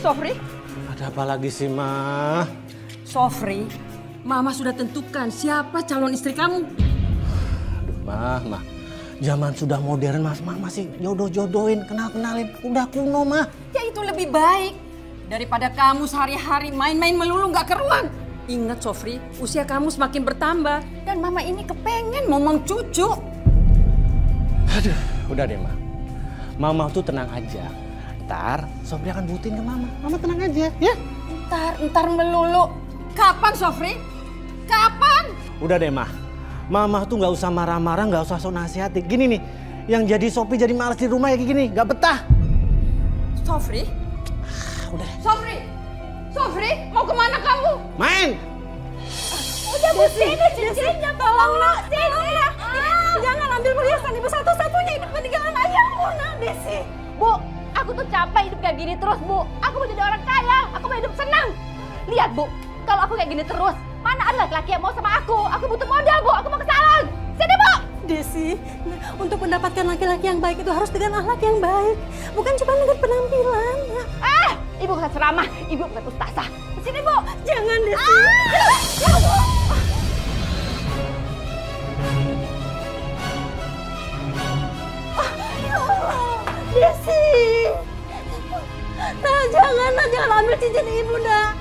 Sofri? Ada apa lagi sih, Ma? Sofri, Mama sudah tentukan siapa calon istri kamu. Aduh, Ma. Zaman sudah modern, Mas. Ma masih jodoh-jodohin, kenal-kenalin. Udah kuno, Ma. Ya itu lebih baik daripada kamu sehari-hari main-main melulu nggak keruan. Ingat Sofri, usia kamu semakin bertambah dan Mama ini kepengen momong cucu. Aduh, udah deh, Ma. Mama tuh tenang aja. Ntar Sofri akan buktiin ke Mama. Mama tenang aja, ya? Ntar melulu. Kapan Sofri? Kapan? Udah deh, Ma. Mama tuh nggak usah marah-marah, nggak usah sok nasihati. Gini nih, yang jadi Sofri jadi males di rumah ya kayak gini, nggak betah. Sofri? Udah. Sofri, mau kemana kamu? Main! Udah Bu, sini cincinnya, tolong sini. Jangan ambil perhiasan ibu satu-satunya hidup peninggalan ayahmu, Desi. Bu, aku tuh capek hidup kayak gini terus, Bu. Aku mau jadi orang kaya, aku mau hidup senang. Lihat, Bu, kalau aku kayak gini terus, mana ada laki-laki yang mau sama aku? Aku butuh modal, Bu. Aku mau ke salon. Sini, Bu. Desi, untuk mendapatkan laki-laki yang baik itu harus dengan akhlak yang baik. Bukan cuma dengan penampilan. Ibu bukan ceramah, Ibu bukan ustazah. Sini, Bu. Jangan, Desi. Desi. Nah, jangan ambil cincin ibu, nak.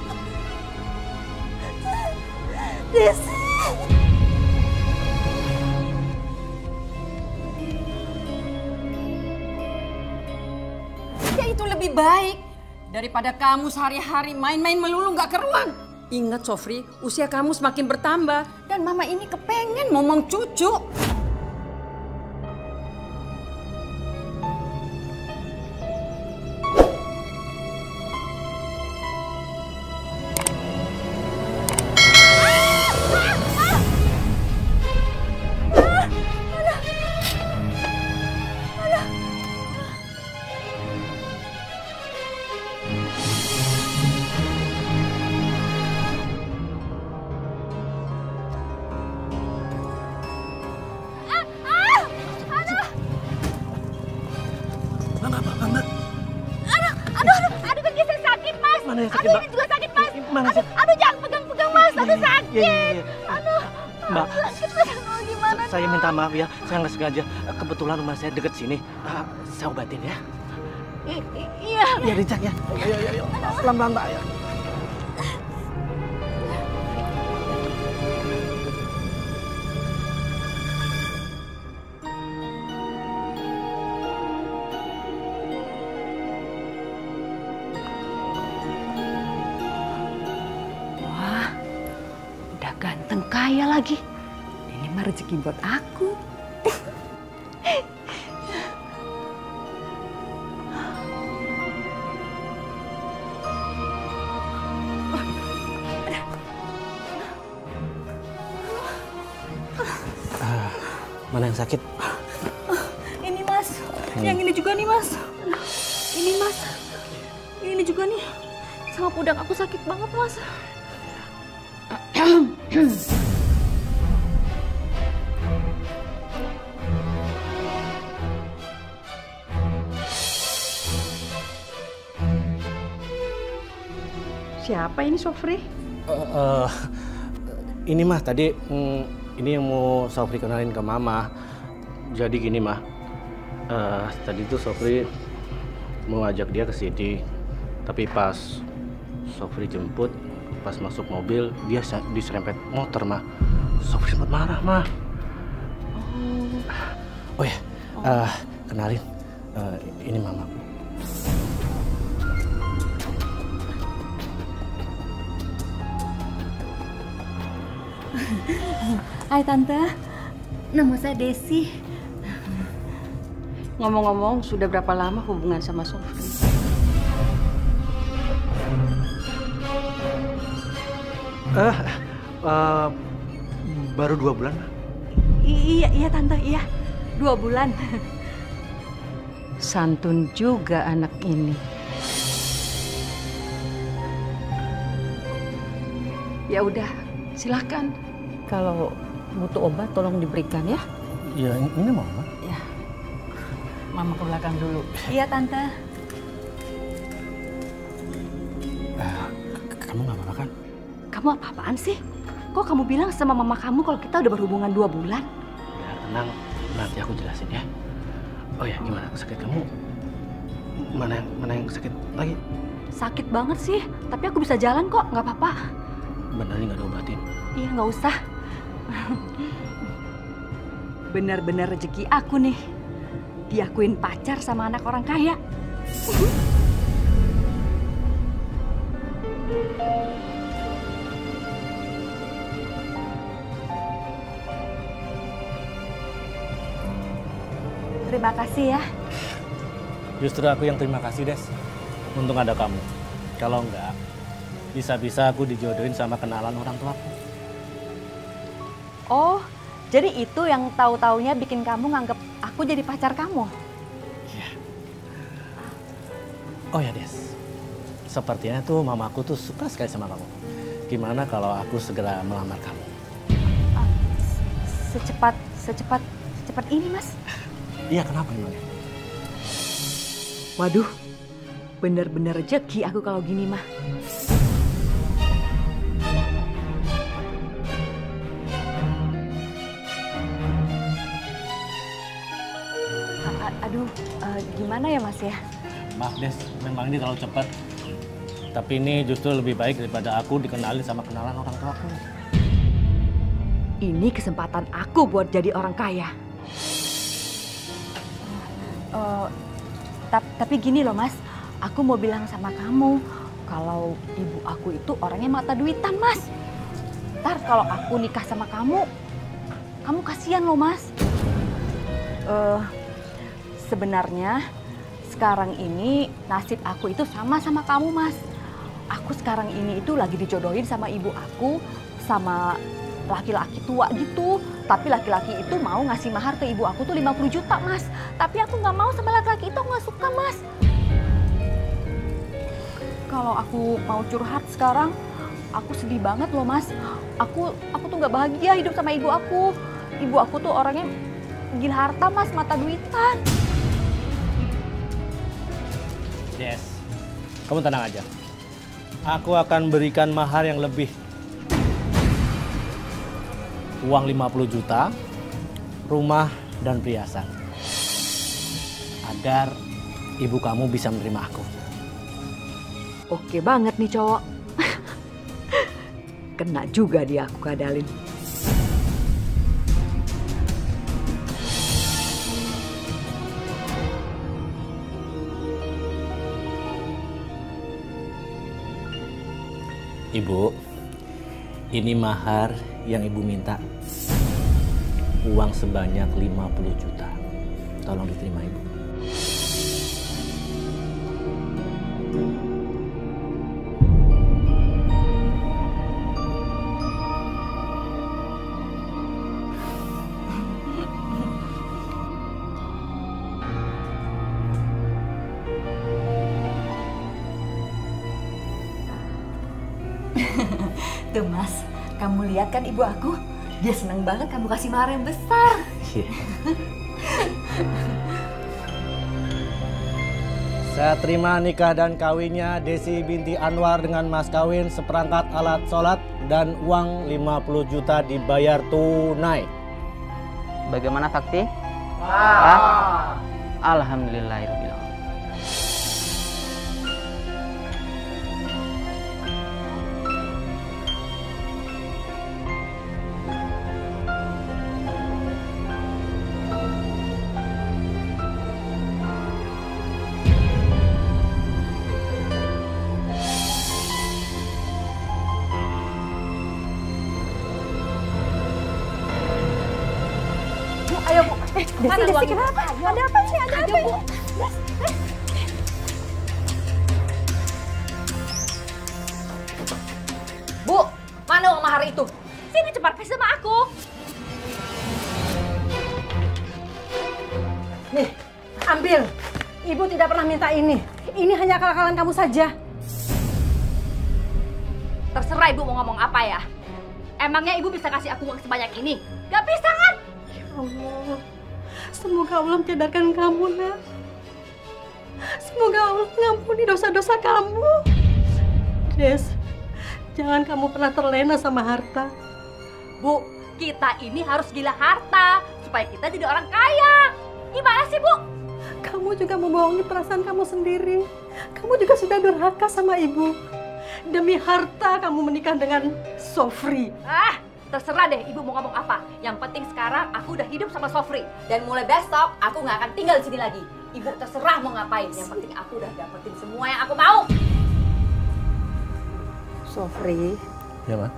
Desi. Ya itu lebih baik daripada kamu sehari-hari main-main melulu nggak keruan. Ingat Sofri, usia kamu semakin bertambah dan Mama ini kepengen momong cucu. Mana yang sakit, Aduh, Mbak? ini juga sakit, Mas. Mana Aduh, aduh, jangan pegang-pegang, Mas. Aduh, sakit. Iya. Aduh, Mbak, sakit, Mas. Oh, gimana saya dong? minta maaf ya. Saya nggak sengaja. Kebetulan rumah saya deket sini. Saya obatin ya. Iya. Iya, Rijak ya. Ayo. Pelan-pelan, Mbak. Ayo. Ganteng kaya lagi. Ini mah rezeki buat aku. Mana yang sakit? Ini, Mas. Yang ini juga nih, Mas. Ini, Mas. Ini juga nih. Sama pundak aku sakit banget, Mas. Siapa ini Sofri? Ini mah tadi ini yang mau Sofri kenalin ke Mama. Jadi gini mah, tadi tuh Sofri mau ajak dia ke sini, tapi pas Sofri jemput, pas masuk mobil dia diserempet motor mah. Sofri sempat marah mah. Oh ya, kenalin, ini Mama. Hai Tante, nama saya Desi. Ngomong-ngomong, sudah berapa lama hubungan sama Sofri? Baru 2 bulan. Iya Tante, iya. 2 bulan. Santun juga anak ini. Ya udah, silahkan. Kalau butuh obat tolong diberikan ya. Ya ini Mama. Ya, Mama ke belakang dulu. Iya Tante. Kamu apa-apaan sih? Kok kamu bilang sama mama kamu kalau kita udah berhubungan 2 bulan? Ya tenang, nanti aku jelasin ya. Oh ya, gimana sakit kamu? Mana yang sakit lagi? Sakit banget sih, tapi aku bisa jalan kok, nggak apa-apa. Beneran nggak diobatin? Iya, nggak usah. Benar-benar rezeki aku nih. Diakuin pacar sama anak orang kaya. Terima kasih ya. Justru aku yang terima kasih, Des. Untung ada kamu. Kalau enggak, bisa-bisa aku dijodohin sama kenalan orang tuaku. Oh, jadi itu yang tahu-taunya bikin kamu nganggep aku jadi pacar kamu? Iya. Oh ya, Des. Sepertinya tuh mamaku tuh suka sekali sama kamu. Gimana kalau aku segera melamar kamu? Secepat ini, Mas. Iya, kenapa emangnya? Waduh, bener-bener rezeki aku kalau gini mah. Aduh, gimana ya Mas ya? Maaf Des, memang ini terlalu cepat. Tapi ini justru lebih baik daripada aku dikenalin sama kenalan orang tuaku. Ini kesempatan aku buat jadi orang kaya. Tapi gini loh Mas, aku mau bilang sama kamu kalau ibu aku itu orangnya mata duitan Mas. Ntar kalau aku nikah sama kamu kasihan loh Mas. Sebenarnya sekarang ini nasib aku itu sama kamu Mas. Aku sekarang ini itu lagi dijodohin sama ibu aku sama laki-laki tua gitu. Tapi laki-laki itu mau ngasih mahar ke ibu aku tuh 50 juta Mas. Tapi aku nggak mau sama laki-laki itu, nggak suka Mas. Kalau aku mau curhat sekarang, aku sedih banget loh Mas. Aku tuh nggak bahagia hidup sama ibu aku. Ibu aku tuh orangnya gila harta Mas, mata duitan. Yes, kamu tenang aja. Aku akan berikan mahar yang lebih. Uang 50 juta, rumah dan perhiasan. Agar ibu kamu bisa menerima aku. Oke banget nih cowok. Kena juga dia aku kadalin. Ibu, ini mahar yang ibu minta. Uang sebanyak 50 juta. Tolong diterima ibu. Tuh Mas, kamu lihat kan ibu aku? Dia seneng banget kamu kasih mahar yang besar. Iya. Saya terima nikah dan kawinnya Desi binti Anwar dengan mas kawin seperangkat alat sholat dan uang 50 juta dibayar tunai. Bagaimana saksi? Sah. Alhamdulillahirobbilalamin. Ayo Bu. Desi kenapa? Ada apa sih? Ada apa Bu? Bu, mana uang mahar itu? Sini cepat kasih sama aku. Nih, ambil. Ibu tidak pernah minta ini. Ini hanya akal-akalan kamu saja. Terserah ibu mau ngomong apa ya. Emangnya ibu bisa kasih aku uang sebanyak ini? Gak bisa kan? Allah, semoga Allah menyadarkan kamu, Nak. Semoga Allah mengampuni dosa-dosa kamu. Des, Jangan kamu pernah terlena sama harta. Bu, kita ini harus gila harta supaya kita jadi orang kaya. Gimana sih, Bu? Kamu juga membohongi perasaan kamu sendiri. Kamu juga sudah durhaka sama ibu. Demi harta kamu menikah dengan Sofri. Ah, terserah deh ibu mau ngomong apa. Yang penting sekarang aku udah hidup sama Sofri. Dan mulai besok aku nggak akan tinggal di sini lagi. Ibu terserah mau ngapain. Yang penting aku udah dapetin semua yang aku mau. Sofri, Ya, Ma.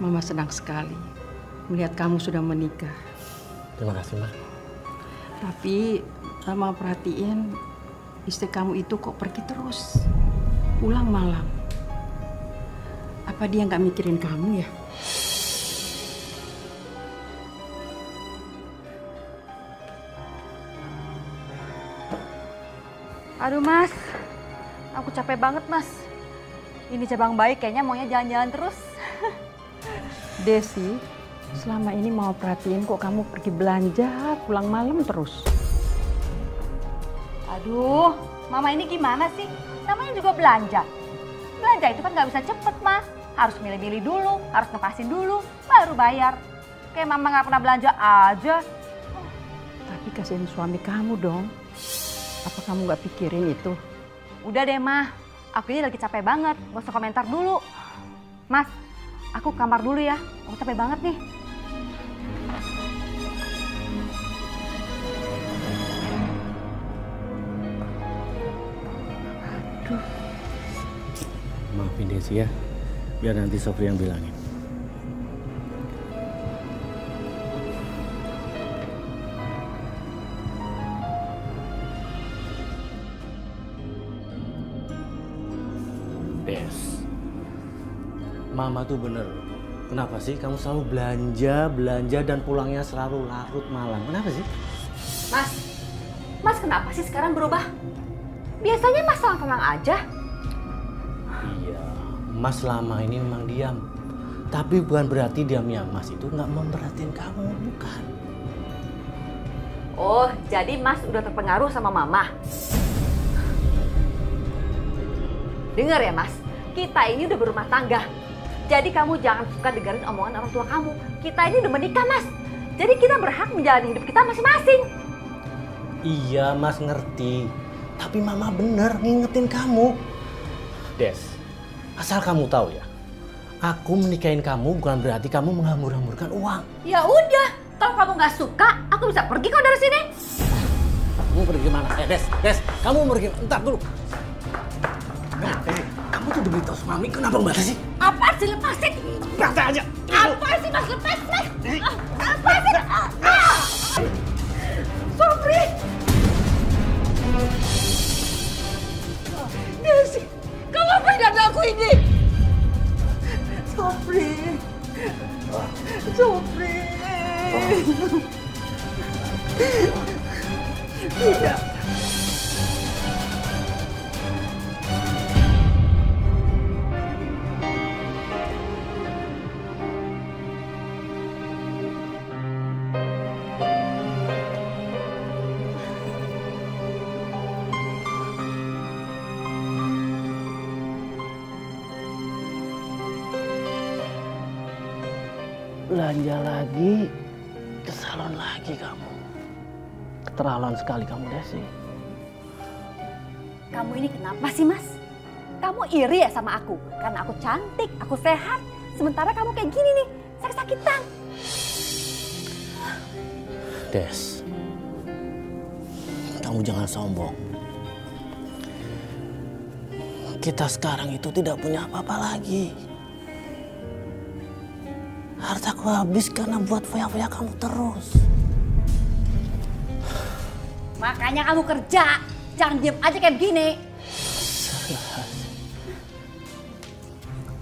Mama senang sekali melihat kamu sudah menikah. Terima kasih, Ma. Tapi Mama perhatiin istri kamu itu kok pergi terus, pulang malam. Apa dia nggak mikirin kamu ya? Aduh Mas, aku capek banget Mas. Ini cabang baik kayaknya maunya jalan-jalan terus. Desi, selama ini mau perhatiin kok kamu pergi belanja, pulang malam terus. Aduh, Mama ini gimana sih? Namanya juga belanja. Belanja itu kan nggak bisa cepet Mas. Harus milih-milih dulu, harus ngepasin dulu, baru bayar. Kayak Mama nggak pernah belanja aja. Tapi kasihin suami kamu dong. Apa kamu nggak pikirin itu? Udah deh Ma, aku ini lagi capek banget. Gak usah komentar dulu. Mas, aku ke kamar dulu ya. Aku capek banget nih. Maafin Desi ya, biar nanti Sofri yang bilangin. Des, Mama tuh bener. Kenapa sih kamu selalu belanja dan pulangnya selalu larut malam? Kenapa sih? Mas kenapa sih sekarang berubah? Biasanya Mas tenang-tenang aja. Iya, Mas selama ini memang diam. Tapi bukan berarti diamnya Mas itu nggak memperhatiin kamu, bukan. Oh, jadi Mas udah terpengaruh sama Mama. Dengar ya Mas, kita ini udah berumah tangga. Jadi kamu jangan suka dengerin omongan orang tua kamu. Kita ini udah menikah Mas. Jadi kita berhak menjalani hidup kita masing-masing. Iya, Mas ngerti. Tapi Mama bener ngingetin kamu. Des, asal kamu tahu ya, aku menikahin kamu bukan berarti kamu menghambur-hamburkan uang. Ya udah, kalau kamu nggak suka, aku bisa pergi kok dari sini. Kamu pergi kemana? Des, kamu pergi. Entar dulu. Kamu tuh diberitahu sama Mami, kenapa nggak sih? Apa sih, lepasin? Berangkat aja. Apa sih Mas, lepas Mas? Apa sih? Sofri! Desi, kamu apa yang ada aku ini? Sofri. Tidak. Belanja lagi, ke salon lagi kamu. Keterlaluan sekali kamu, Desi. Kamu ini kenapa sih Mas? Kamu iri ya sama aku? Karena aku cantik, aku sehat. Sementara kamu kayak gini nih, sakit-sakitan. Des, kamu jangan sombong. Kita sekarang itu tidak punya apa-apa lagi. Hartaku habis karena buat foya-foya kamu terus. Makanya kamu kerja, jangan diem aja kayak begini.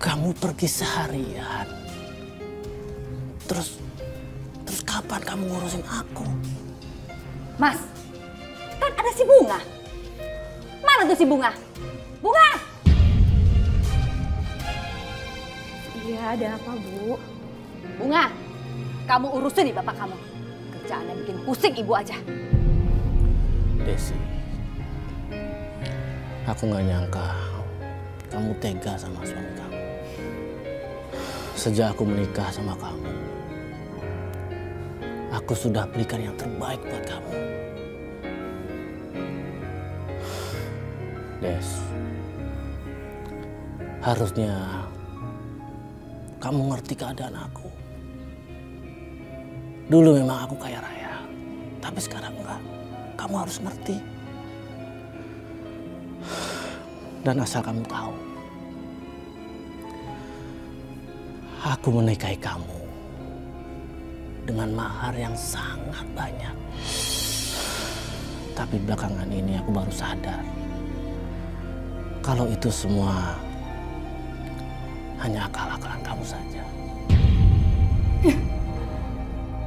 Kamu pergi seharian. Terus kapan kamu ngurusin aku? Mas, kan ada si Bunga. Mana tuh si Bunga? Bunga! Iya, ada apa, Bu? Bunga, kamu urusin nih bapak kamu. Kerjaannya bikin pusing ibu aja. Desi, aku nggak nyangka kamu tega sama suami kamu. Sejak aku menikah sama kamu, aku sudah berikan yang terbaik buat kamu. Des, harusnya kamu ngerti keadaan aku. Dulu memang aku kaya raya, tapi sekarang enggak. Kamu harus ngerti. Dan asal kamu tahu, aku menikahi kamu dengan mahar yang sangat banyak. Tapi belakangan ini aku baru sadar kalau itu semua hanya akal-akalan kamu saja.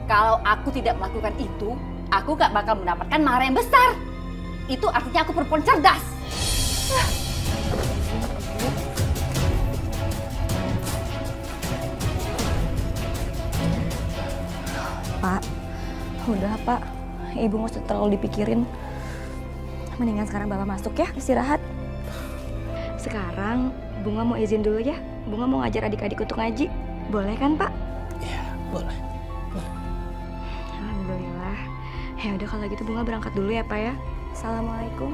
Kalau aku tidak melakukan itu, aku gak bakal mendapatkan mahar yang besar. Itu artinya aku perempuan cerdas. Pak, udah Pak. Ibu nggak usah terlalu dipikirin. Mendingan sekarang Bapak masuk ya, istirahat. Sekarang Bunga mau izin dulu ya. Bunga mau ngajar adik-adik untuk ngaji. Boleh kan Pak? Iya, boleh. Alhamdulillah. Ya udah kalau gitu Bunga berangkat dulu ya Pak ya. Assalamualaikum.